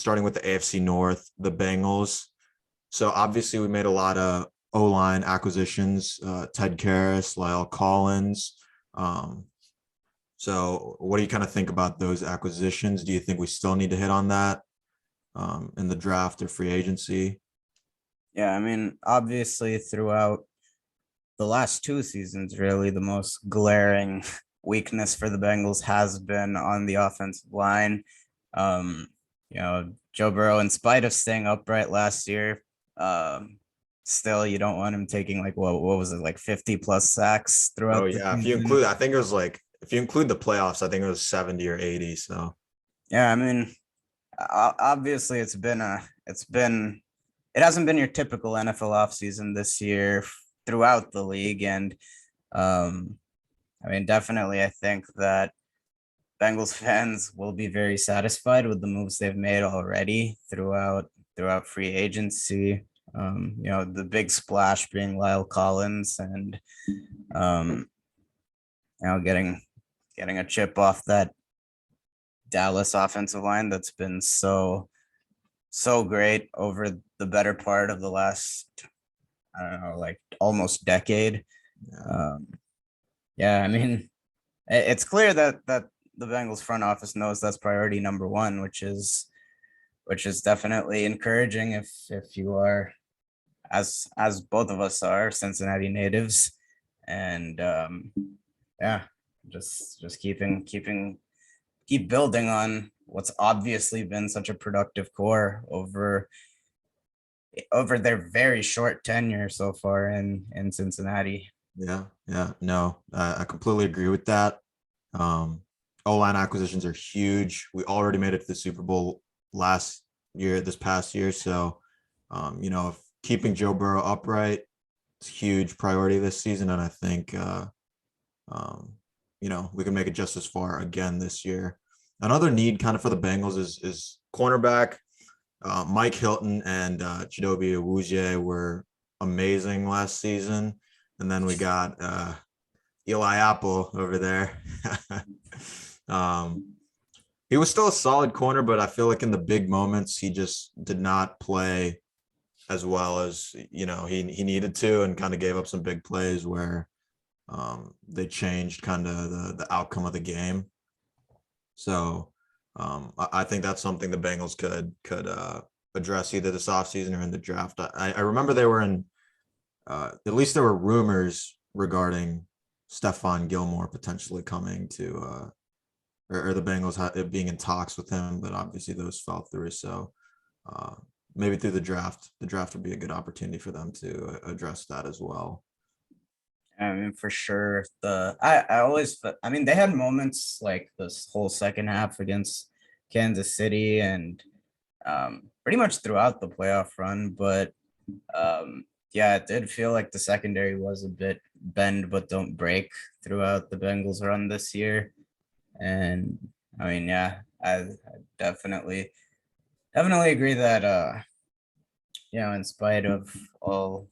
starting with the AFC North, the Bengals. So obviously we made a lot of O-line acquisitions, Ted Karras, Lyle Collins. Um, so what do you kind of think about those acquisitions? Do you think we still need to hit on that in the draft or free agency? Yeah, I mean, obviously throughout the last two seasons, really the most glaring weakness for the Bengals has been on the offensive line. Um, Joe Burrow, in spite of staying upright last year, still you don't want him taking like what was it, like 50 plus sacks Oh throughout the yeah, if you season. include, I think it was like if you include the playoffs, I think it was 70 or 80. So Yeah, I mean, obviously it hasn't been your typical NFL offseason this year throughout the league. And um, I mean, definitely, I think that Bengals fans will be very satisfied with the moves they've made already throughout free agency. The big splash being Lyle Collins and um, getting a chip off that Dallas offensive line that's been so great over the better part of the last, I don't know, like almost decade. yeah, Um, yeah, I mean, it's clear that the Bengals front office knows that's priority number one, which is definitely encouraging if you are, as both of us are, Cincinnati natives. And yeah, just keep building on what's obviously been such a productive core over their very short tenure so far in Cincinnati. yeah. No, I completely agree with that. Um, O-line acquisitions are huge. We already made it to the Super Bowl last year, this past year. So, if keeping Joe Burrow upright is a huge priority this season, and I think um, we can make it just as far again this year. Another need kind of for the Bengals is cornerback. Mike Hilton and Chidobe Awuzie were amazing last season, and then we got Eli Apple over there. um, he was still a solid corner, but I feel like in the big moments he just did not play as well as he needed to, and kind of gave up some big plays where they changed kind of the outcome of the game. So I think that's something the Bengals could address either this offseason or in the draft. I remember they were in at least there were rumors regarding Stephon Gilmore potentially coming to or the Bengals being in talks with him, but obviously those fell through. So uh, maybe through the draft would be a good opportunity for them to address that as well. I mean, for sure. I mean, they had moments like this whole second half against Kansas City and pretty much throughout the playoff run. But yeah, it did feel like the secondary was a bit bend but don't break throughout the Bengals run this year. And I mean, yeah, I definitely agree that in spite of all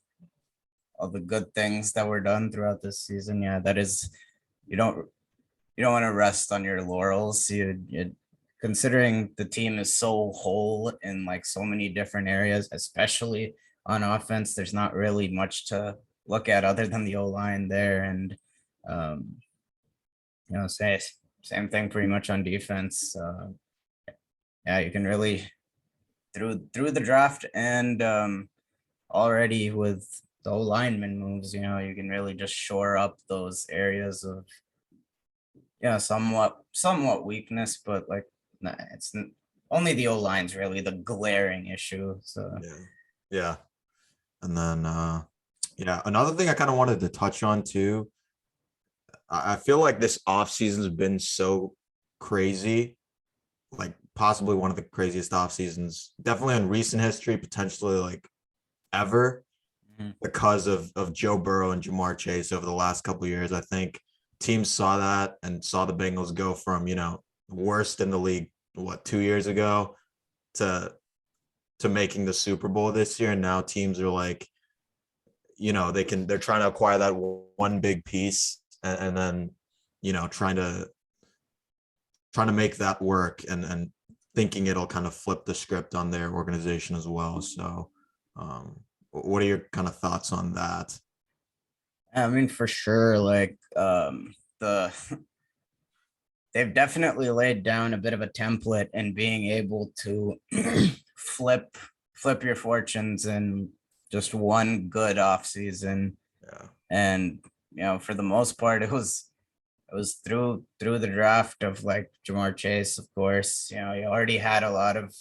the good things that were done throughout this season, yeah, that is you don't you don't want to rest on your laurels. You considering the team is so whole in like so many different areas, especially on offense. There's not really much to look at other than the O line there, and um, say same thing pretty much on defense. Yeah, you can really through the draft and already with the O lineman moves, you can really just shore up those areas of somewhat weakness, but like nah, only the O line's really the glaring issue. So Yeah, yeah, and then yeah, another thing I kind of wanted to touch on too. I feel like this off season's been so crazy, like possibly one of the craziest off seasons, definitely in recent history, potentially like ever, mhm. because of Joe Burrow and Jamar Chase over the last couple of years. I think teams saw that and saw the Bengals go from worst in the league 2 years ago to making the Super Bowl this year, and now teams are like, they're trying to acquire that one big piece, and then trying to make that work, and thinking it'll kind of flip the script on their organization as well. So, what are your kind of thoughts on that? I mean, for sure, like the they've definitely laid down a bit of a template in being able to flip flip your fortunes in just one good off season. Yeah. And for the most part, it was through the draft of like Jamar Chase, of course. He already had a lot of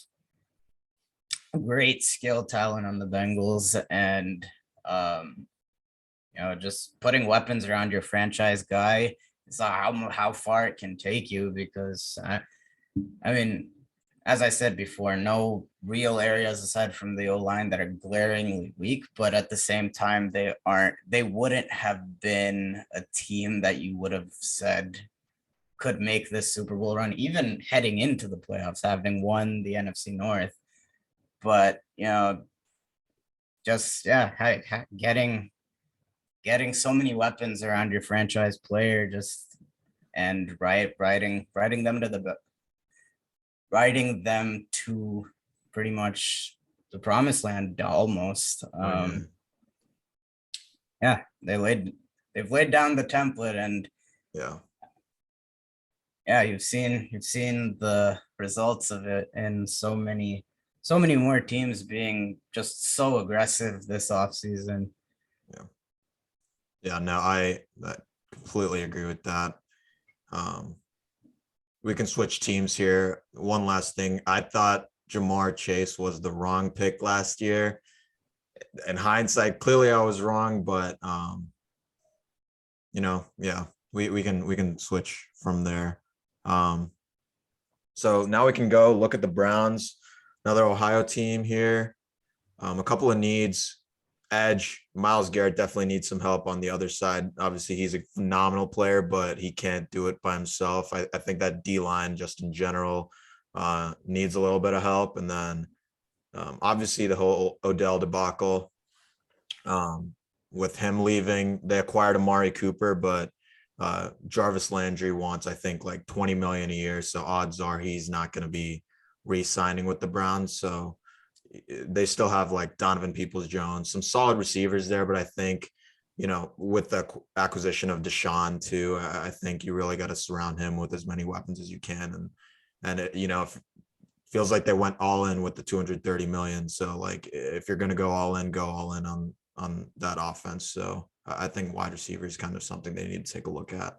great skill talent on the Bengals, and um, just putting weapons around your franchise guy is how far it can take you. Because I mean, as I said before, no real areas aside from the O line that are glaringly weak, but at the same time, they wouldn't have been a team that you would have said could make this Super Bowl run, even heading into the playoffs, having won the NFC North. But just getting so many weapons around your franchise player, just and riding them to pretty much the promised land almost. Oh, Yeah, they've laid down the template, and yeah. yeah, you've seen the results of it, and so many more teams being just so aggressive this offseason. Yeah. Yeah. No, I completely agree with that. Um, we can switch teams here. One last thing. I thought Jamar Chase was the wrong pick last year. In hindsight, clearly I was wrong, but yeah, we can switch from there. Um, so now we can go look at the Browns, another Ohio team here. A couple of needs. Edge, Miles Garrett definitely needs some help on the other side. Obviously, he's a phenomenal player, but he can't do it by himself. I think that D line, just in general, needs a little bit of help. And then obviously the whole Odell debacle. With him leaving, they acquired Amari Cooper, but Jarvis Landry wants, I think, like 20 million a year. So odds are he's not going to be re-signing with the Browns. So they still have like Donovan Peoples-Jones, some solid receivers there, but I think, with the acquisition of Deshaun too, I think you really got to surround him with as many weapons as you can. And it, it feels like they went all in with the 230 million. So like, if you're going to go all in on that offense. So I think wide receiver is kind of something they need to take a look at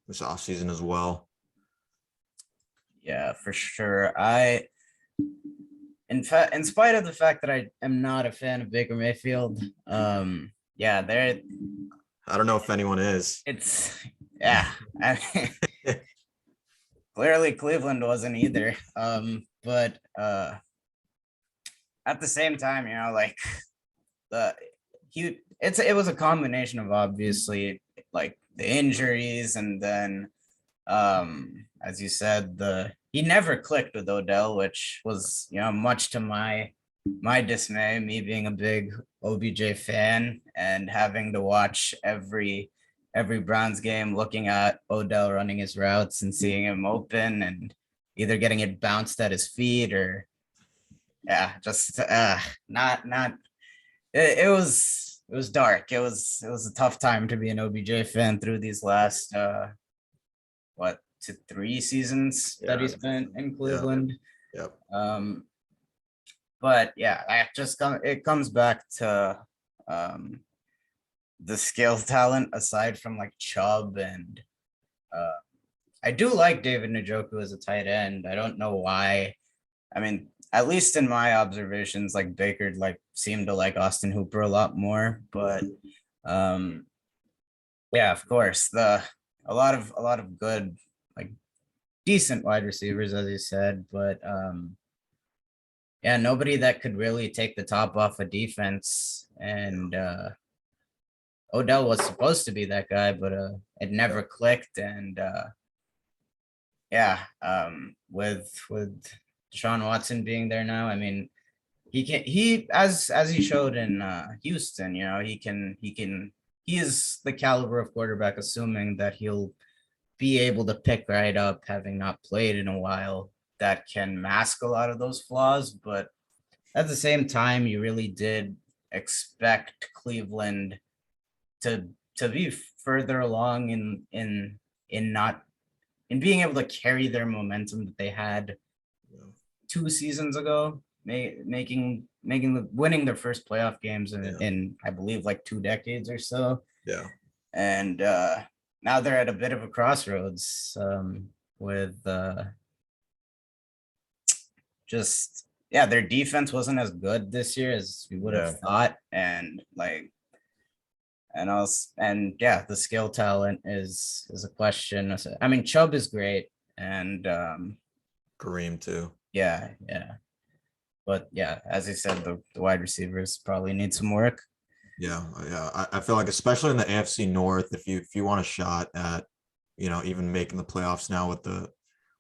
this offseason as well. Yeah, for sure. In spite of the fact that I am not a fan of Baker Mayfield, yeah, I don't know if anyone is. it's yeah. I mean, clearly Cleveland wasn't either. But at the same time, like the it was a combination of obviously like the injuries, and then as you said, he never clicked with Odell, which was much to my dismay, me being a big OBJ fan and having to watch every Browns game, looking at Odell running his routes and seeing him open and either getting it bounced at his feet or just not it was dark. It was a tough time to be an OBJ fan through these last what to 3 seasons that he spent in Cleveland. Yep. But yeah, it comes back to the skill talent aside from like Chubb, and I do like David Njoku as a tight end. I don't know why. I mean, at least in my observations, like Baker like seemed to like Austin Hooper a lot more. But yeah, of course, a lot of good, like decent wide receivers, as you said, but yeah, nobody that could really take the top off a defense. And Odell was supposed to be that guy, but it never clicked. And yeah, with Deshaun Watson being there now, I mean, he as he showed in Houston, he is the caliber of quarterback, assuming that he'll be able to pick right up, having not played in a while. that can mask a lot of those flaws, but at the same time, you really did expect Cleveland to be further along in not in being able to carry their momentum that they had Yeah. 2 seasons ago, making the winning their first playoff games Yeah. in I believe like 2 decades or so. Yeah. And now they're at a bit of a crossroads with just yeah, their defense wasn't as good this year as we would have Yeah. thought, and like and also and yeah, the skill talent is a question. I mean, Chubb is great, and Kareem too. yeah, but yeah, as I said, the wide receivers probably need some work. Yeah. Yeah. I feel like, especially in the AFC North, if you want a shot at, even making the playoffs now with the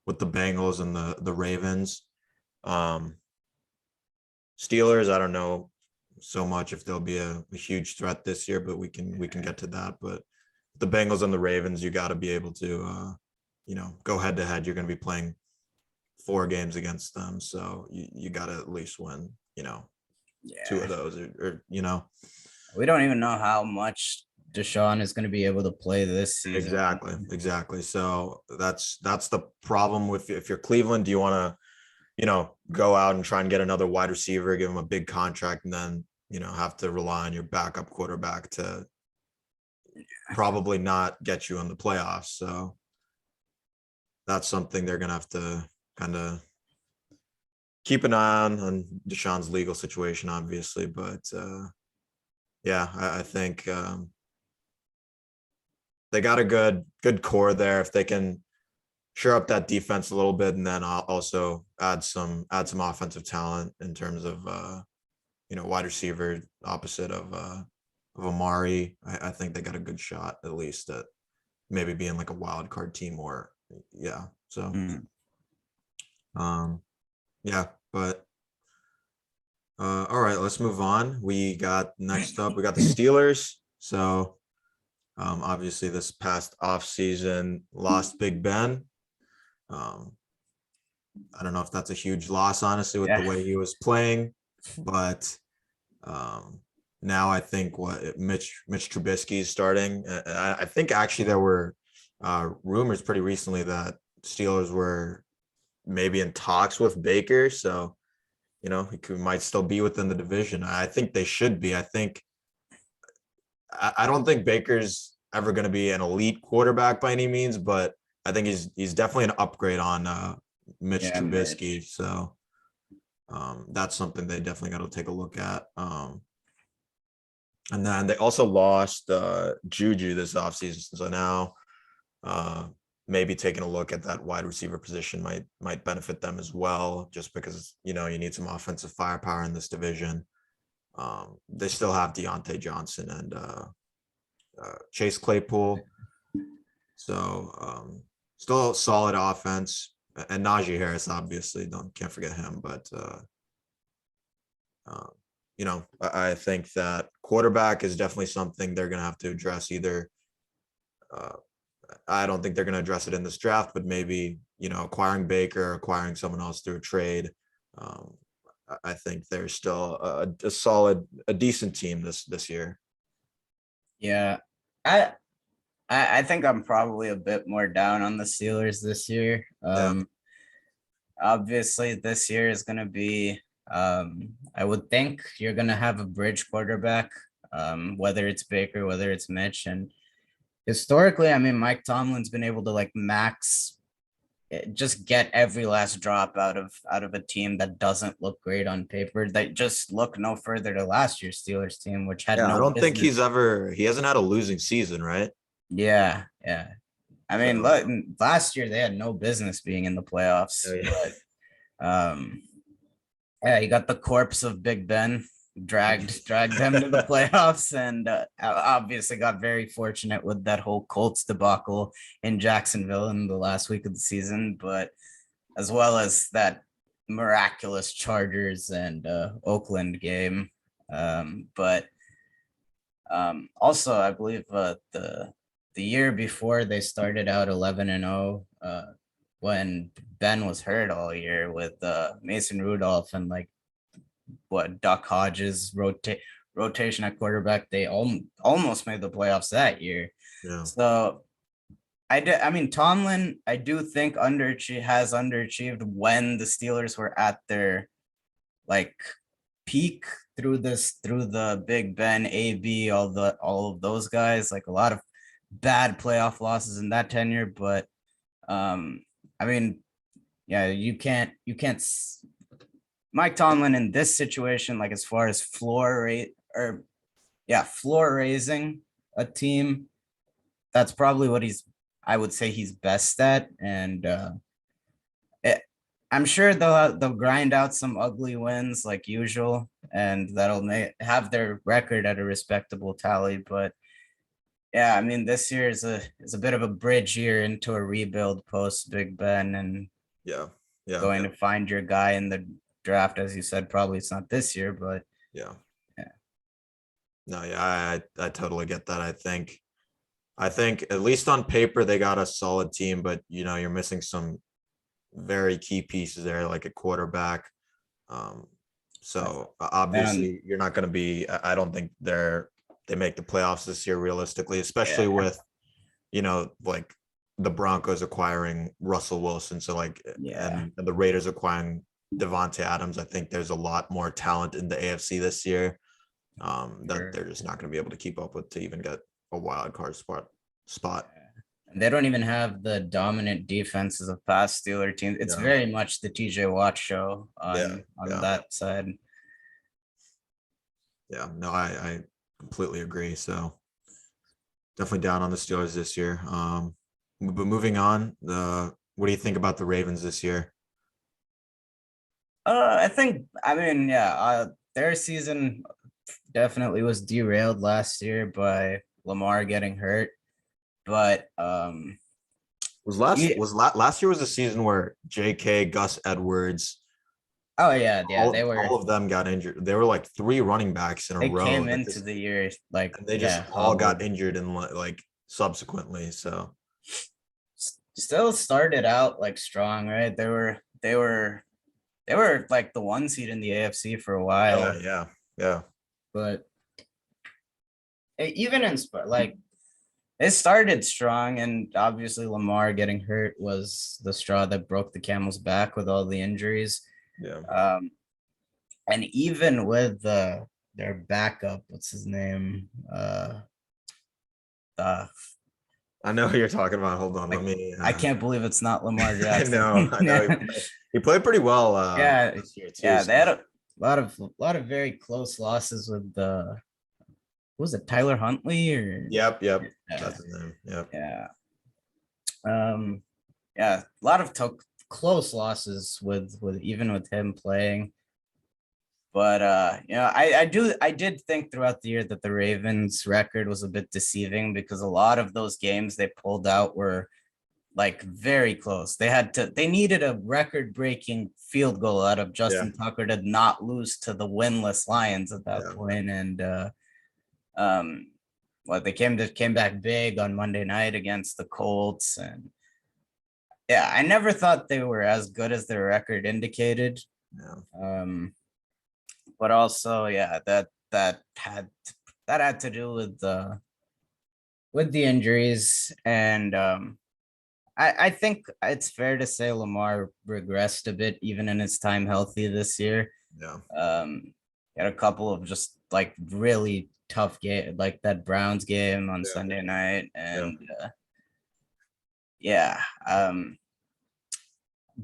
Bengals and the Ravens. Steelers, I don't know so much if they'll be a huge threat this year, but we can get to that. But the Bengals and the Ravens, you got to be able to go head to head. You're going to be playing 4 games against them, so you got to at least win 2 of Yeah, those, or we don't even know how much Deshaun is going to be able to play this season. exactly. So that's the problem with, if you're Cleveland, do you want to go out and try and get another wide receiver, give him a big contract, and then, have to rely on your backup quarterback to probably not get you in the playoffs. So that's something they're going to have to kind of keep an eye on Deshaun's legal situation, obviously. But yeah, I think they got a good core there. If they can shore up that defense a little bit, and then also add some offensive talent in terms of wide receiver opposite of Amari. I think they got a good shot, at least, at maybe being like a wild card team, or yeah. So yeah, but all right, let's move on. We got next up, we got the Steelers. So obviously this past off season lost Big Ben. I don't know if that's a huge loss, honestly, with the way he was playing, but now I think Mitch Trubisky is starting. I think actually there were rumors pretty recently that Steelers were maybe in talks with Baker, so he might still be within the division. I think they should be. I don't think Baker's ever going to be an elite quarterback by any means, but I think he's definitely an upgrade on Mitch Trubisky. Mitch. So that's something they definitely got to take a look at. And then they also lost Juju this offseason. So now maybe taking a look at that wide receiver position might benefit them as well, just because, you need some offensive firepower in this division. They still have Deontay Johnson and Chase Claypool. So still a solid offense. And Najee Harris, obviously, can't forget him. But I think that quarterback is definitely something they're going to have to address. Either I don't think they're going to address it in this draft, but maybe acquiring Baker, acquiring someone else through a trade. I think they're still a solid, a decent team this year. Yeah, I think I'm probably a bit more down on the Steelers this year. Obviously, this year is going to be. I would think you're going to have a bridge quarterback, whether it's Baker, whether it's Mitch, and historically, I mean, Mike Tomlin's been able to like just get every last drop out of a team that doesn't look great on paper. That just look no further to last year's Steelers team, which had no. I don't think he hasn't had a losing season, right? Yeah. I mean, look, last year they had no business being in the playoffs. Oh, yeah. But yeah, you got the corpse of Big Ben dragged them to the playoffs, and obviously got very fortunate with that whole Colts debacle in Jacksonville in the last week of the season, but as well as that miraculous Chargers and Oakland game. But also, I believe the year before they started out 11-0. when Ben was hurt all year with Mason Rudolph and like what Duck Hodges rotation at quarterback. They almost made the playoffs that year. Yeah. So I mean, Tomlin, I do think has underachieved when the Steelers were at their like peak through the Big Ben, AB, all of those guys, like a lot of bad playoff losses in that tenure. But I mean, yeah, you can't Mike Tomlin in this situation, like as far as floor raising a team, that's probably what I would say he's best at. And I'm sure they'll grind out some ugly wins like usual, and that'll have their record at a respectable tally. But yeah, I mean, this year is a bit of a bridge year into a rebuild post Big Ben, and Yeah. going to find your guy in the draft, as you said. Probably it's not this year, but yeah. No, yeah, I totally get that. I think at least on paper they got a solid team, but you're missing some very key pieces there, like a quarterback. So obviously you're not going to be. I don't think they make the playoffs this year realistically, especially with like the Broncos acquiring Russell Wilson. So like and the Raiders acquiring Devontae Adams. I think there's a lot more talent in the AFC this year that they're just not going to be able to keep up with to even get a wild card spot. They don't even have the dominant defenses of past Steeler teams. It's very much the TJ Watt show on that side. Yeah, no, I completely agree. So definitely down on the Steelers this year. But moving on, what do you think about the Ravens this year? I mean, their season definitely was derailed last year by Lamar getting hurt. But last year was the season where J.K., Gus Edwards. Oh yeah, all of them got injured. They were like 3 running backs in a row. They came into the year like they just all got injured and like subsequently. So still started out like strong, right? They were like the 1 seed in the AFC for a while. Yeah. But even in like it started strong, and obviously Lamar getting hurt was the straw that broke the camel's back with all the injuries. Yeah. And even with their backup, what's his name? I know who you're talking about. Hold on, like, let me. I can't believe it's not Lamar Jackson. I know. He played pretty well. This year too. Yeah, they had a lot of very close losses with was it Tyler Huntley or? Yep. That's his name. Yep. Yeah. A lot of close losses with even with him playing. But I did think throughout the year that the Ravens record was a bit deceiving, because a lot of those games they pulled out were like very close. They needed a record-breaking field goal out of Justin Tucker to not lose to the winless Lions at that point. And they came back big on Monday night against the Colts. And I never thought they were as good as their record indicated. But also, that had to do with the injuries. And I think it's fair to say Lamar regressed a bit, even in his time healthy this year. Had a couple of just like really tough game, like that Browns game on Sunday night, and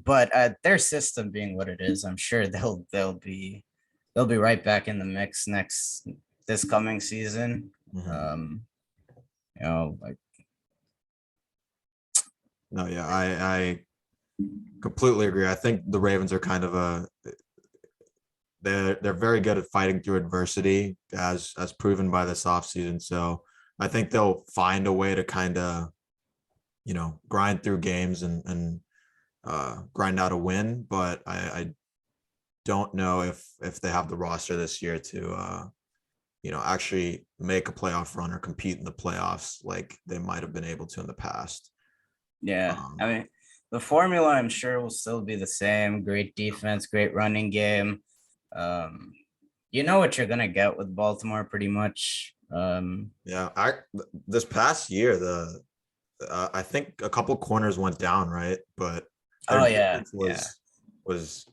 but their system being what it is, I'm sure they'll be right back in the mix this coming season. I completely agree. I think the Ravens are kind of they're very good at fighting through adversity, as proven by this offseason. So I think they'll find a way to kind of, grind through games and grind out a win. But I don't know if they have the roster this year to, actually make a playoff run or compete in the playoffs like they might have been able to in the past. I mean, the formula, I'm sure, will still be the same. Great defense, great running game. Um, you know what you're gonna get with Baltimore, pretty much. Yeah, this past year, I think a couple corners went down, right? But their Oh yeah, defense yeah, was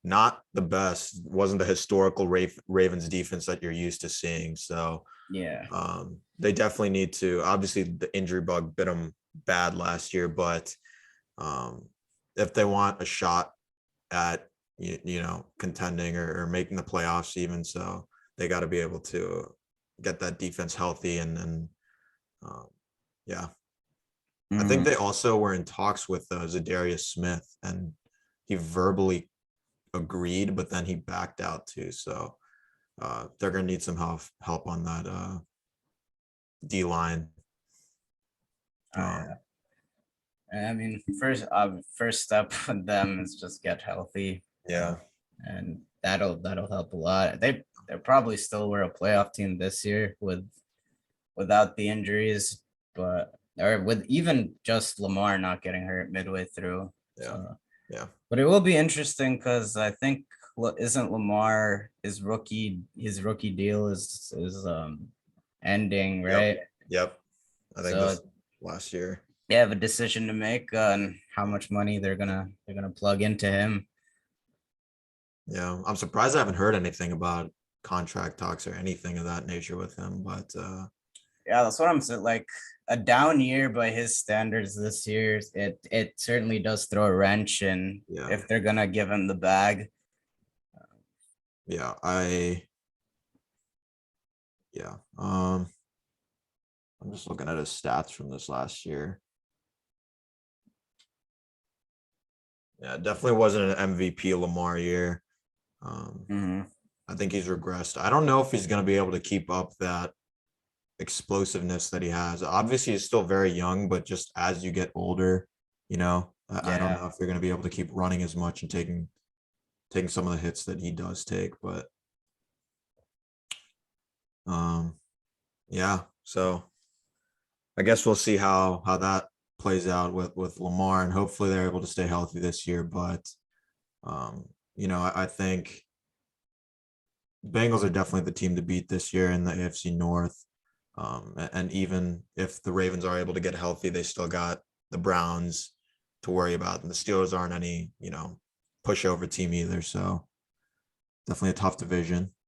not the best. Wasn't the historical Ravens defense that you're used to seeing. So yeah. they definitely need to. Obviously, the injury bug bit them bad last year, but if they want a shot at contending or making the playoffs, even so, they got to be able to get that defense healthy and yeah. I think Mhm. they also were in talks with Zadarius Smith, and he verbally agreed, but then he backed out too. So they're gonna need some help on that D line. Oh, yeah. I mean, first step with them is just get healthy, Yeah, and that'll help a lot. They probably still were a playoff team this year without the injuries, but or with even just Lamar not getting hurt midway through. yeah, So, yeah, but it will be interesting because I think isn't Lamar his rookie deal is ending, yep, right? yep. I think So this last year. they have a decision to make on how much money they're gonna plug into him. Yeah, I'm surprised I haven't heard anything about contract talks or anything of that nature with him. But Yeah, that's what I'm saying. Like a down year by his standards this year, it certainly does throw a wrench in yeah, if they're gonna give him the bag. yeah, yeah. I'm just looking at his stats from this last year. Yeah, it definitely wasn't an MVP Lamar year. Um, Mhm. I think he's regressed. I don't know if he's going to be able to keep up that explosiveness that he has. Obviously, he's still very young, but just as you get older, I don't Yeah. know if you're going to be able to keep running as much and taking some of the hits that he does take. But um, yeah, so I guess we'll see how that plays out with Lamar, and hopefully they're able to stay healthy this year. But I think Bengals are definitely the team to beat this year in the AFC North. And even if the Ravens are able to get healthy, they still got the Browns to worry about. And the Steelers aren't any, pushover team either. So definitely a tough division.